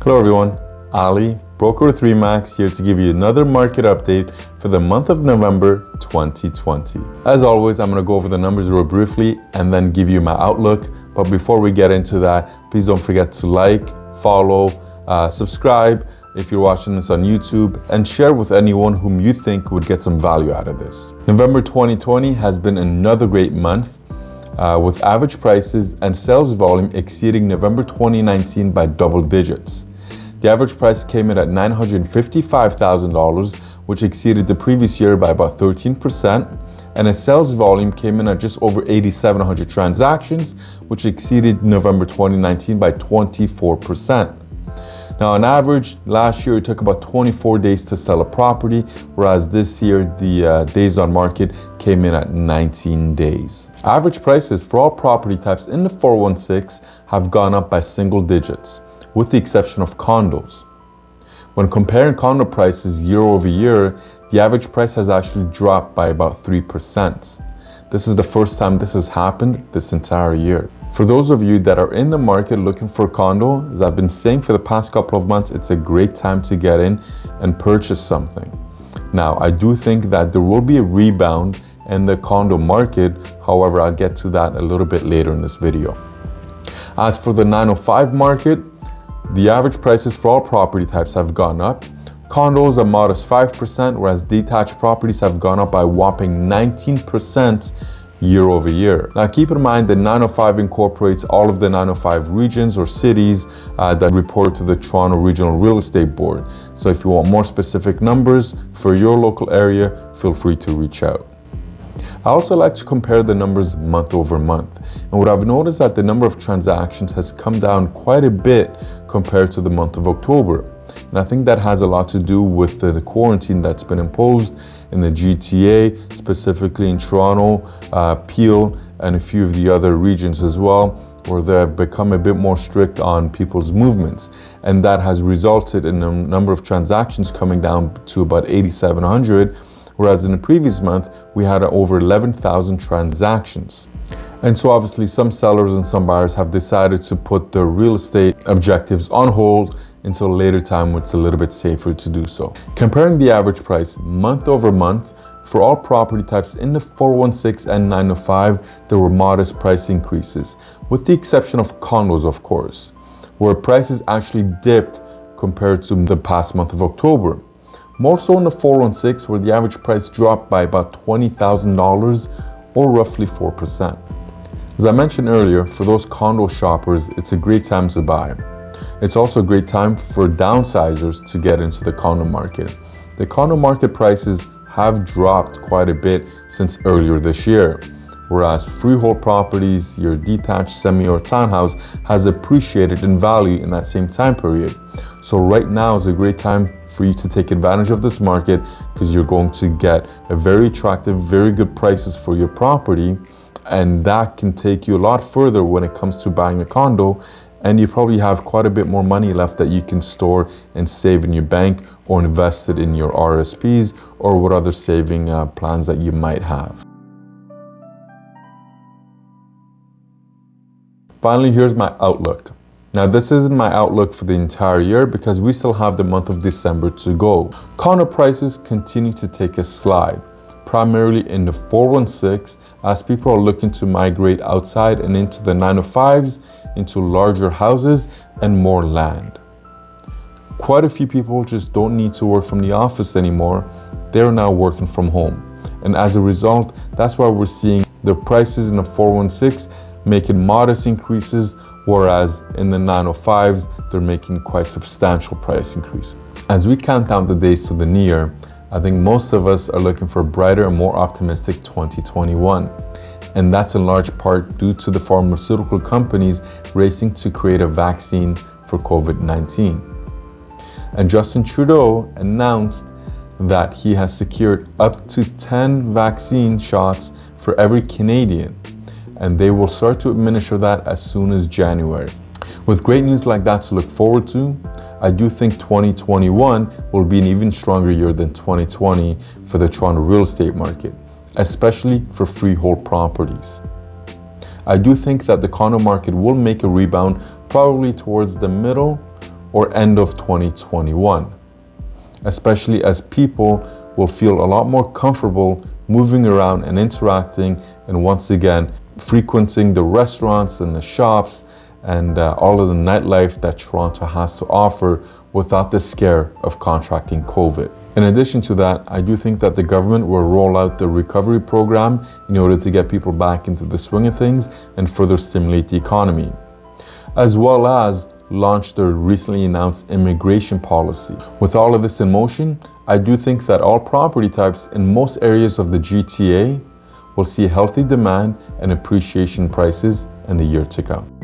Hello everyone, Ali, broker with RE/MAX, here to give you another market update for the month of November 2020. As always, I'm going to go over the numbers real briefly and then give you my outlook. But before we get into that, please don't forget to like, follow, subscribe if you're watching this on YouTube, and share with anyone whom you think would get some value out of this. November 2020 has been another great month, with average prices and sales volume exceeding November 2019 by double digits. The average price came in at $955,000, which exceeded the previous year by about 13%, and a sales volume came in at just over 8,700 transactions, which exceeded November 2019 by 24%. Now, on average, last year it took about 24 days to sell a property, whereas this year the days on market came in at 19 days. Average prices for all property types in the 416 have gone up by single digits, with the exception of condos. When comparing condo prices year over year, the average price has actually dropped by about 3%. This is the first time this has happened this entire year. For those of you that are in the market looking for a condo, as I've been saying for the past couple of months, it's a great time to get in and purchase something. Now, I do think that there will be a rebound in the condo market. However, I'll get to that a little bit later in this video. As for the 905 market, the average prices for all property types have gone up. Condos a modest 5%, whereas detached properties have gone up by a whopping 19% year over year. Now keep in mind that 905 incorporates all of the 905 regions or cities that report to the Toronto Regional Real Estate Board. So if you want more specific numbers for your local area, feel free to reach out. I also like to compare the numbers month over month. And what I've noticed that the number of transactions has come down quite a bit compared to the month of October. And I think that has a lot to do with the quarantine that's been imposed in the GTA, specifically in Toronto, Peel, and a few of the other regions as well, where they have become a bit more strict on people's movements. And that has resulted in a number of transactions coming down to about 8,700, whereas in the previous month, we had over 11,000 transactions. And so obviously some sellers and some buyers have decided to put their real estate objectives on hold until a later time when it's a little bit safer to do so. Comparing the average price month over month for all property types in the 416 and 905, there were modest price increases, with the exception of condos, of course, where prices actually dipped compared to the past month of October. More so in the 416, where the average price dropped by about $20,000 or roughly 4%. As I mentioned earlier, for those condo shoppers, it's a great time to buy. It's also a great time for downsizers to get into the condo market. The condo market prices have dropped quite a bit since earlier this year, whereas freehold properties, your detached, semi, or townhouse has appreciated in value in that same time period. So right now is a great time for you to take advantage of this market, because you're going to get a very attractive, very good prices for your property, and that can take you a lot further when it comes to buying a condo. And you probably have quite a bit more money left that you can store and save in your bank, or invest it in your RSPs, or what other saving plans that you might have. Finally, here's my outlook. Now, this isn't my outlook for the entire year because we still have the month of December to go. Condo prices continue to take a slide, primarily in the 416, as people are looking to migrate outside and into the 905s, into larger houses and more land. Quite a few people just don't need to work from the office anymore. They're now working from home. And as a result, that's why we're seeing the prices in the 416 making modest increases, whereas in the 905s, they're making quite substantial price increases. As we count down the days to the new year, I think most of us are looking for a brighter and more optimistic 2021. And that's in large part due to the pharmaceutical companies racing to create a vaccine for COVID-19. And Justin Trudeau announced that he has secured up to 10 vaccine shots for every Canadian, and they will start to administer that as soon as January. With great news like that to look forward to, I do think 2021 will be an even stronger year than 2020 for the Toronto real estate market, especially for freehold properties. I do think that the condo market will make a rebound probably towards the middle or end of 2021, especially as people will feel a lot more comfortable moving around and interacting, and once again frequenting the restaurants and the shops and all of the nightlife that Toronto has to offer without the scare of contracting COVID. In addition to that, I do think that the government will roll out the recovery program in order to get people back into the swing of things and further stimulate the economy, as well as launch their recently announced immigration policy. With all of this in motion, I do think that all property types in most areas of the GTA will see healthy demand and appreciation prices in the year to come.